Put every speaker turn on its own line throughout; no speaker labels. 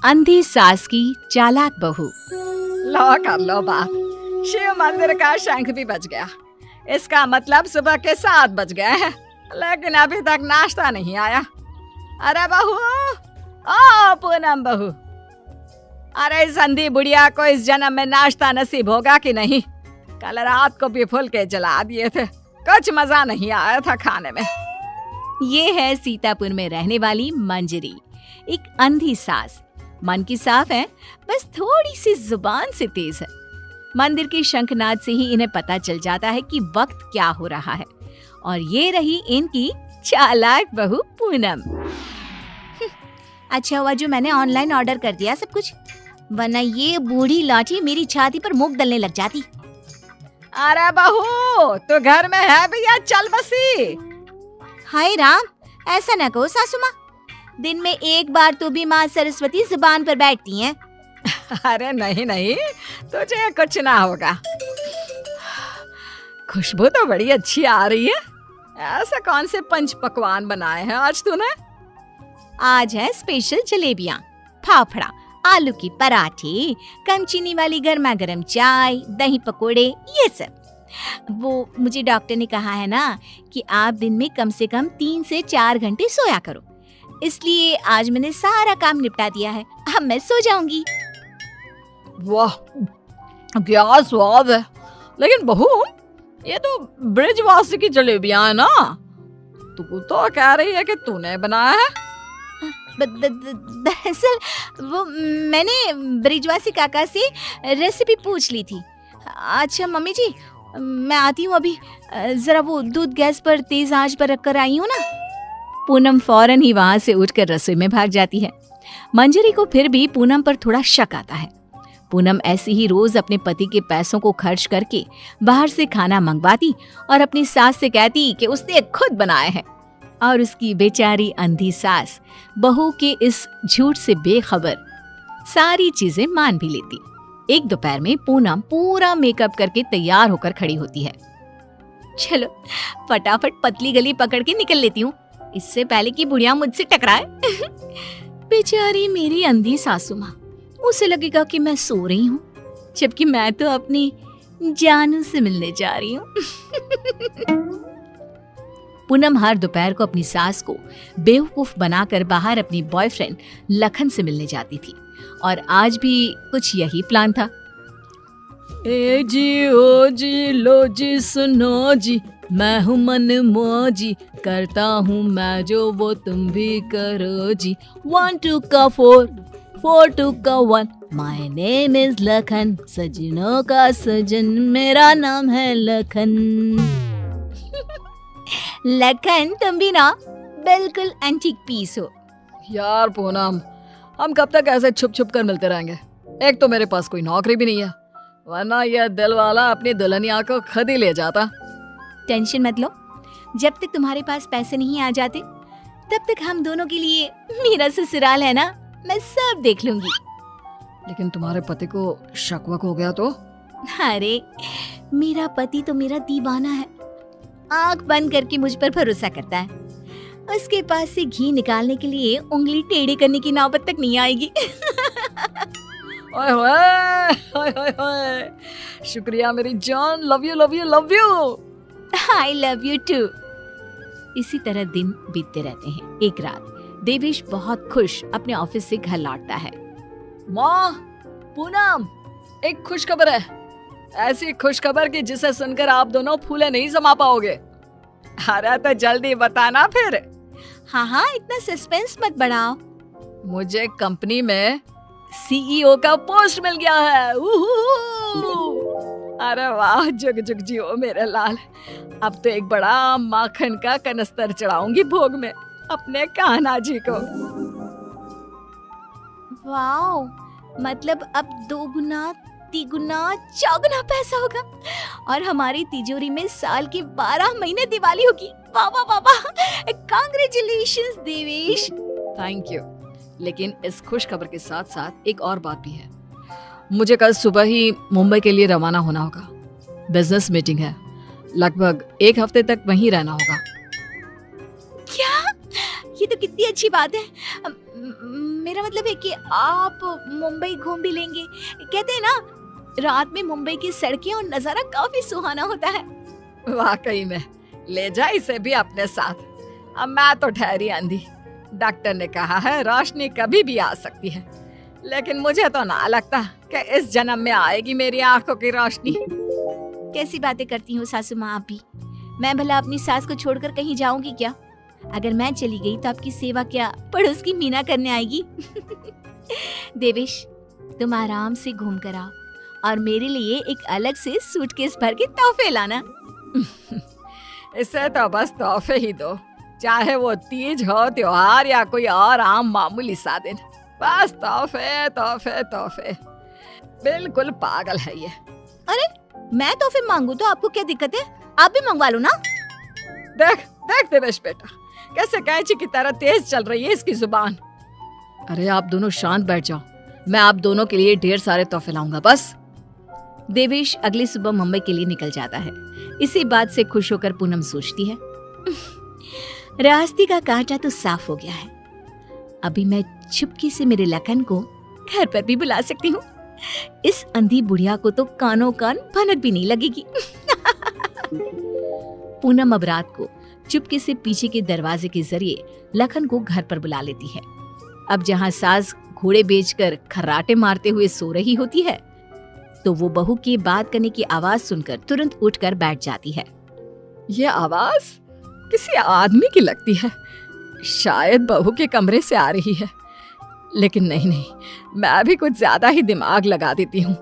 अंधी सास की चालाक बहू।
लो कर लो बात, शिव मंदिर का शंख भी बज गया। इसका मतलब सुबह के 7 बज गए हैं, लेकिन अभी तक नाश्ता नहीं आया। अरे बहू, ओ पूनम बहू, अरे इस अंधी बुढ़िया को इस जन्म में नाश्ता नसीब होगा कि नहीं? कल रात को भी फुलके जला दिए थे, कुछ मजा नहीं आया था खाने में।
ये है सीतापुर में रहने वाली मंजरी, एक अंधी सास। मन की साफ है, बस थोड़ी सी जुबान से तेज है। मंदिर के शंखनाद से ही इन्हें पता चल जाता है कि वक्त क्या हो रहा है। और ये रही इनकी चालाक बहू पूनम। अच्छा हुआ जो मैंने ऑनलाइन ऑर्डर कर दिया सब कुछ, वरना ये बूढ़ी लाठी मेरी छाती पर मूंग दलने लग जाती।
अरे बहू, तू घर में है भैया, चल बसी।
हाय राम, ऐसा न कहो सासू माँ, दिन में एक बार तो भी माँ सरस्वती जुबान पर बैठती हैं।
अरे नहीं नहीं, तुझे कुछ ना होगा। खुशबू तो बड़ी अच्छी आ रही है। ऐसा कौन से पंच पकवान बनाए हैं आज तूने?
आज है स्पेशल जलेबियाँ, फाफड़ा, आलू की पराठे, कम चीनी वाली गर्मा गर्म चाय, दही पकोड़े, ये सब। वो मुझे डॉक्टर ने कहा है ना कि आप दिन में कम से कम 3 से 4 घंटे सोया करो, इसलिए आज मैंने सारा काम निपटा दिया है। अब मैं सो जाऊंगी।
वाह, क्या स्वाद है। लेकिन बहू, ये तो ब्रिजवासी की जलेबियां है ना? तू तो कह रही है कि तूने बनाया है।
दरअसल वो मैंने ब्रिजवासी काका से रेसिपी पूछ ली थी। अच्छा मम्मी जी, मैं आती हूँ अभी, जरा वो दूध गैस पर तेज आंच पर रखकर आई हूँ ना। पूनम फौरन ही वहां से उठकर रसोई में भाग जाती है। मंजरी को फिर भी पूनम पर थोड़ा शक आता है। पूनम ऐसे ही रोज अपने पति के पैसों को खर्च करके बाहर से खाना मंगवाती और अपनी सास से कहती कि उसने खुद बनाया है। और उसकी बेचारी अंधी सास बहू के इस झूठ से बेखबर सारी चीजें मान भी लेती। एक दोपहर में पूनम पूरा मेकअप करके तैयार होकर खड़ी होती है। चलो फटाफट पतली गली पकड़ के निकल लेती हूँ, इससे पहले कि बुढ़िया मुझसे टकराए। बेचारी मेरी अंधी सासू माँ, उसे लगेगा कि मैं सो रही हूँ, जबकि मैं तो अपनी जानू से मिलने जा रही हूँ। पूनम हर दोपहर को अपनी सास को बेवकूफ बनाकर बाहर अपनी बॉयफ्रेंड लखन से मिलने जाती थी, और आज भी कुछ यही प्लान था।
ए जी ओ जी लो जी सुनो जी, मैं हूँ मन मौजी, करता हूँ मैं जो वो तुम भी करो जी। 1 2 का 4, 4 2 का 1, माय नेम इज लखन, सजनों का सजन मेरा नाम है लखन।
लखन, तुम भी ना बिल्कुल एंटीक पीस हो।
यार पूनम, हम कब तक ऐसे छुप छुप कर मिलते रहेंगे? एक तो मेरे पास कोई नौकरी भी नहीं है, वरना यह दिल वाला अपनी दुल्हनिया को खुद ही ले जाता।
टेंशन मत लो, जब तक तुम्हारे पास पैसे नहीं आ जाते तब तक हम दोनों के लिए मेरा ससुराल है ना, मैं सब देख लूंगी।
लेकिन तुम्हारे पति को शक वक हो गया तो?
अरे मेरा पति तो मेरा दीवाना है, आंख बंद करके मुझ पर भरोसा करता है। उसके पास से घी निकालने के लिए उंगली टेढ़ी करने की नौबत तक नहीं आएगी।
ओए होए, ओए होए होए, शुक्रिया मेरी जान, love you love you love you.
I love you too. इसी तरह दिन बीतते रहते हैं। एक रात देवेश बहुत खुश अपने ऑफिस से घर लौटता है।
माँ, पूनम, एक खुश खबर है। ऐसी खुश खबर कि जिसे सुनकर आप दोनों फूले नहीं समा पाओगे। अरे तो जल्दी बताना फिर।
हाँ हाँ, इतना सस्पेंस मत बढ़ाओ।
मुझे कंपनी में CEO का पोस्ट मिल गया है। अरे वाह, जुग जुग जियो मेरे लाल। अब तो एक बड़ा माखन का कनस्तर चढ़ाऊंगी भोग में अपने कान्हा जी को।
वाओ, मतलब अब 2 गुना 3 गुना 4 गुना पैसा होगा और हमारी तिजोरी में साल के 12 महीने दिवाली होगी। वाह वाह वाह वाह, कांग्रेचुलेशंस देवेश।
Thank you. लेकिन इस खुश खबर के साथ साथ एक और बात भी है। मुझे कल सुबह ही मुंबई के लिए रवाना होना होगा। बिजनेस मीटिंग है, लगभग 1 हफ्ते तक वहीं रहना होगा।
क्या ये तो कितनी अच्छी बात है। मेरा मतलब है कि आप मुंबई घूम भी लेंगे। कहते हैं ना, रात में मुंबई की सड़कें और नजारा काफी सुहाना होता है।
वाकई में, ले जा इसे भी अपने साथ। अब मैं तो ठहरी अंधी। डॉक्टर ने कहा है रोशनी कभी भी आ सकती है, लेकिन मुझे तो ना लगता कि इस जन्म में आएगी मेरी आंखों की रोशनी।
कैसी बातें करती हो सासू माँ आप भी। मैं भला अपनी सास को छोड़कर कहीं जाऊंगी क्या? अगर मैं चली गई तो आपकी सेवा क्या पड़ोस की मीना करने आएगी? देवेश, तुम आराम से घूम कर आओ और मेरे लिए एक अलग से सूटकेस भर के तोहफे लाना।
इसे तो बस तोहफे ही दो, चाहे वो तीज हो, त्योहार या कोई और आम मामूली सा दिन। बस तोहफे तोहफे तोहफे। बिल्कुल पागल है ये।
अरे मैं तोहफे मांगू तो आपको क्या दिक्कत है? आप भी मंगवा लो ना।
देख देख देवेश बेटा, कैसे कैंची की तरह तेज चल रही है इसकी जुबान। अरे आप दोनों शांत बैठ जाओ, मैं आप दोनों के लिए ढेर सारे तोहफे लाऊंगा बस।
देवेश अगली सुबह मुंबई के लिए निकल जाता है। इसी बात से खुश होकर पूनम सोचती है, रास्ते का कांटा तो साफ हो गया है। अभी मैं चुपके से मेरे लखन को घर पर भी बुला सकती हूँ। इस अंधी बुढ़िया को तो कानों कान भनक भी नहीं लगेगी। पूनम अब रात को चुपके से पीछे के दरवाजे के जरिए लखन को घर पर बुला लेती है। अब जहाँ सास घोड़े बेचकर खर्राटे मारते हुए सो रही होती है, तो वो बहू की बात करने की आवाज सुनकर तुरंत उठकर बैठ जाती है।
ये आवाज किसी आदमी की लगती है, शायद बहू के कमरे से आ रही है। लेकिन नहीं, मैं भी कुछ ज्यादा ही दिमाग लगा देती हूँ।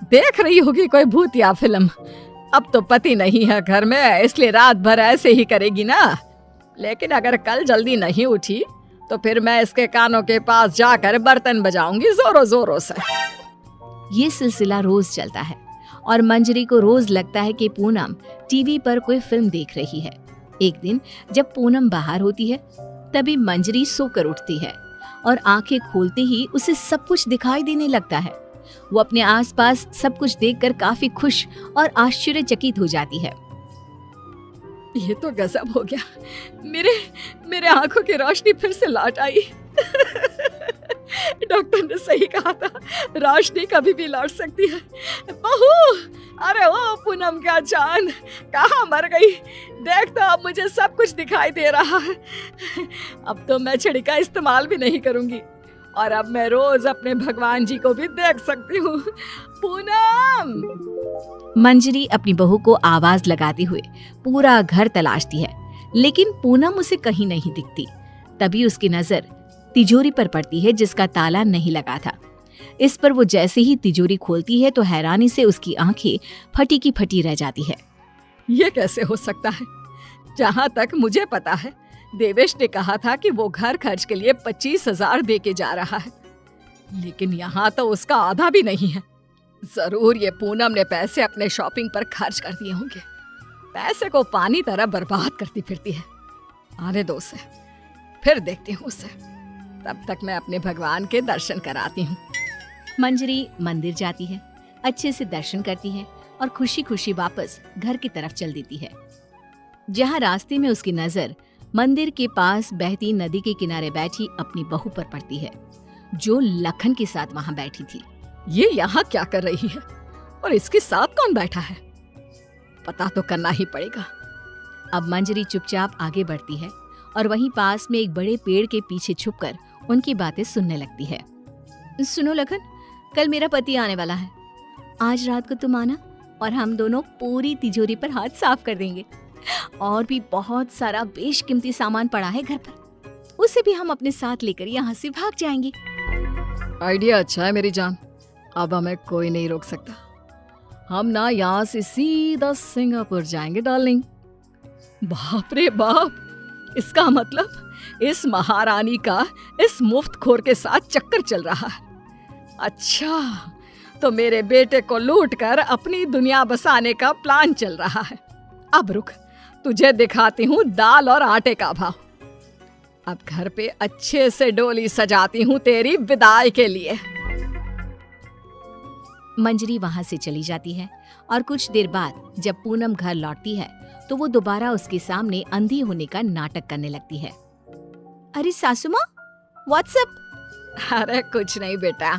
देख रही होगी कोई भूत या फिल्म। अब तो पति नहीं है घर में, इसलिए रात भर ऐसे ही करेगी ना। लेकिन अगर कल जल्दी नहीं उठी तो फिर मैं इसके कानों के पास जाकर बर्तन बजाऊंगी जोरों जोरों से।
ये सिलसिला रोज चलता है और मंजरी को रोज लगता है कि पूनम टीवी पर कोई फिल्म देख रही है। एक दिन जब पूनम बाहर होती है, तभी मंजरी सोकर उठती है और आंखें खोलते ही उसे सब कुछ दिखाई देने लगता है। वो अपने आसपास सब कुछ देखकर काफी खुश और आश्चर्यचकित हो जाती है।
ये तो गजब हो गया, मेरे आंखों की रोशनी फिर से लौट आई। डॉक्टर ने सही कहा था, रोशनी कभी भी लौट सकती है। बहू, अरे ओ पूनम का चांद, कहाँ मर गई? देख तो अब मुझे सब कुछ दिखाई दे रहा है। अब तो मैं छड़ी का इस्तेमाल भी नहीं करूंगी और अब मैं रोज अपने भगवान जी को भी देख सकती हूँ। पूनम!
मंजरी अपनी बहू को आवाज लगाते हुए पूरा घर तलाशती है, लेकिन पूनम उसे कहीं नहीं दिखती। तभी उसकी नजर तिजोरी पर पड़ती है जिसका ताला नहीं लगा था। इस पर वो जैसे ही तिजोरी खोलती है तो हैरानी से उसकी आंखें फटी की फटी रह जाती है।
ये कैसे हो सकता है? जहाँ तक मुझे पता है, देवेश ने कहा था कि वो घर खर्च के लिए 25,000 दे के जा रहा है, लेकिन यहाँ तो उसका आधा भी नहीं है। जरूर ये पूनम ने पैसे अपने शॉपिंग पर खर्च कर दिए होंगे। पैसे को पानी तरह बर्बाद करती फिरती है। आने दो उसे, फिर देखती हूँ उसे। तब तक मैं अपने भगवान के दर्शन कराती हूँ।
मंजरी मंदिर जाती है, अच्छे से दर्शन करती है और खुशी खुशी वापस घर की तरफ चल देती है। जहाँ रास्ते में उसकी नजर मंदिर के पास बहती नदी के किनारे बैठी अपनी बहू पर पड़ती है, जो लखन के साथ वहाँ बैठी थी।
ये यहाँ क्या कर रही है और इसके साथ कौन बैठा है? पता तो करना ही पड़ेगा।
अब मंजरी चुपचाप आगे बढ़ती है और वहीं पास में एक बड़े पेड़ के पीछे छुपकर उनकी बातें सुनने लगती है। सुनो लखन, कल मेरा पति आने वाला है। आज रात को तुम आना और हम दोनों पूरी तिजोरी पर हाथ साफ कर देंगे। और भी बहुत सारा बेशकीमती सामान पड़ा है घर पर, उसे भी हम अपने साथ लेकर यहाँ से भाग जाएंगे।
आइडिया अच्छा है मेरी जान, अब हमें कोई नहीं रोक सकता। हम ना यहाँ से सीधा सिंगापुर जाएंगे डार्लिंग। बाप रे बाप, इसका मतलब इस महारानी का इस मुफ्तखोर के साथ चक्कर चल रहा है। अच्छा, तो मेरे बेटे को लूटकर अपनी दुनिया बसाने का प्लान चल रहा है। अब रुक, तुझे दिखाती हूँ दाल और आटे का भाव। अब घर पे अच्छे से डोली सजाती हूँ तेरी विदाई के लिए।
मंजरी वहां से चली जाती है और कुछ देर बाद जब पूनम घर लौटती है तो वो दोबारा उसके सामने अंधी होने का नाटक करने लगती है। अरे सासू माँ, व्हाट्सएप?
अरे कुछ नहीं बेटा,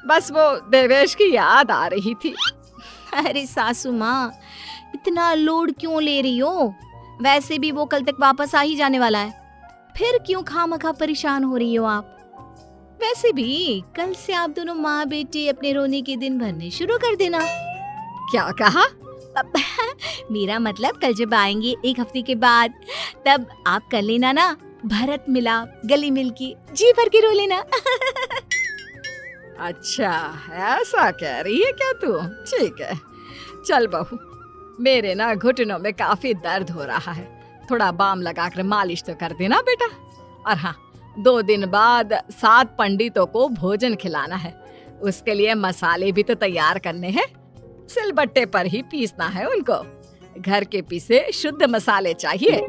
बस वो देवेश की याद आ रही थी।
अरे सासू माँ, इतना लोड क्यों ले रही हो? वैसे भी वो कल तक वापस आ ही जाने वाला है, फिर क्यों खामखा परेशान हो रही हो आप? वैसे भी कल से आप दोनों माँ बेटी अपने रोने के दिन भरने शुरू कर देना।
क्या कहा?
अब मेरा मतलब कल जब आएंगे 1 हफ्ते के बाद, तब आप कर लेना ना भरत मिलाप, गले मिल के जी भर के रो लेना।
अच्छा, ऐसा कह रही है क्या तू? ठीक है, चल बहू, मेरे ना घुटनों में काफी दर्द हो रहा है, थोड़ा बाम लगाकर मालिश तो कर देना बेटा। और हाँ, 2 दिन बाद 7 पंडितों को भोजन खिलाना है, उसके लिए मसाले भी तो तैयार करने हैं। सिलबट्टे पर ही पीसना है उनको, घर के पीसे शुद्ध मसाले चाहिए।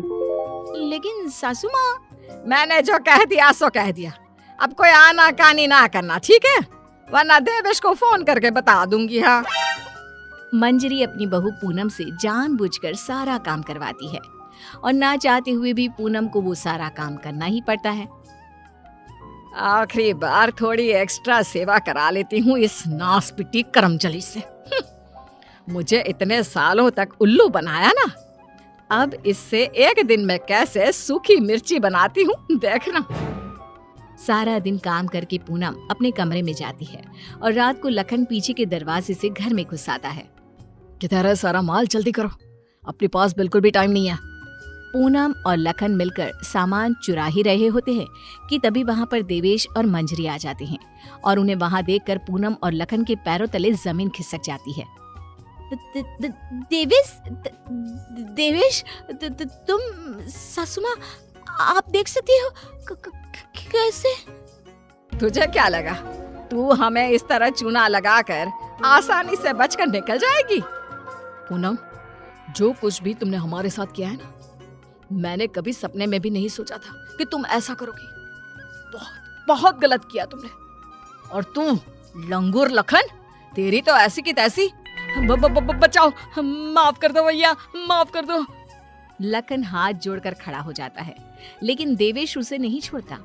लेकिन सासू माँ,
मैंने जो कह दिया सो कह दिया, अब कोई आना कानी ना करना, ठीक है? वरना देवेश को फोन करके बता दूंगी। हाँ,
मंजरी अपनी बहू पूनम से जानबूझकर सारा काम करवाती है और ना चाहते हुए भी पूनम को वो सारा काम करना ही पड़ता है।
आखिरी बार थोड़ी एक्स्ट्रा सेवा करा लेती हूँ इस नासपिटी कर्मचली से। मुझे इतने सालों तक उल्लू बनाया ना, अब इससे एक दिन में कैसे सूखी मिर्ची बनाती हूँ, देखना।
सारा दिन काम करके पूनम अपने कमरे में जाती है और रात को लखन पीछे के दरवाजे से घर में घुस आता है।
किधर है सारा माल? जल्दी करो, अपने पास बिल्कुल भी टाइम नहीं है।
पूनम और लखन मिलकर सामान चुरा ही रहे होते हैं कि तभी वहां पर देवेश और मंजरी आ जाते हैं और उन्हें वहां देखकर पूनम और लखन के पैरों तले जमीन खिसक जाती है। देवेश, तुम? सासू माँ, आप देख सकती हो? कैसे?
तुझे क्या लगा तू हमें इस तरह चूना लगाकर आसानी से बचकर निकल जाएगी? पूनम, जो कुछ भी तुमने हमारे साथ किया है ना, मैंने कभी सपने में भी नहीं सोचा था कि तुम ऐसा करोगी। बहुत बहुत गलत किया तुमने। और तू लंगूर लखन, तेरी तो ऐसी की तैसी। बचाओ, माफ कर दो भैया, माफ कर दो।
लखन हाथ जोड़कर खड़ा हो जाता है, लेकिन देवेश उसे नहीं छोड़ता।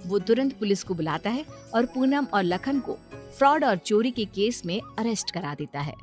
वो तुरंत पुलिस को बुलाता है और पूनम और लखन को फ्रॉड और चोरी के केस में अरेस्ट करा देता है।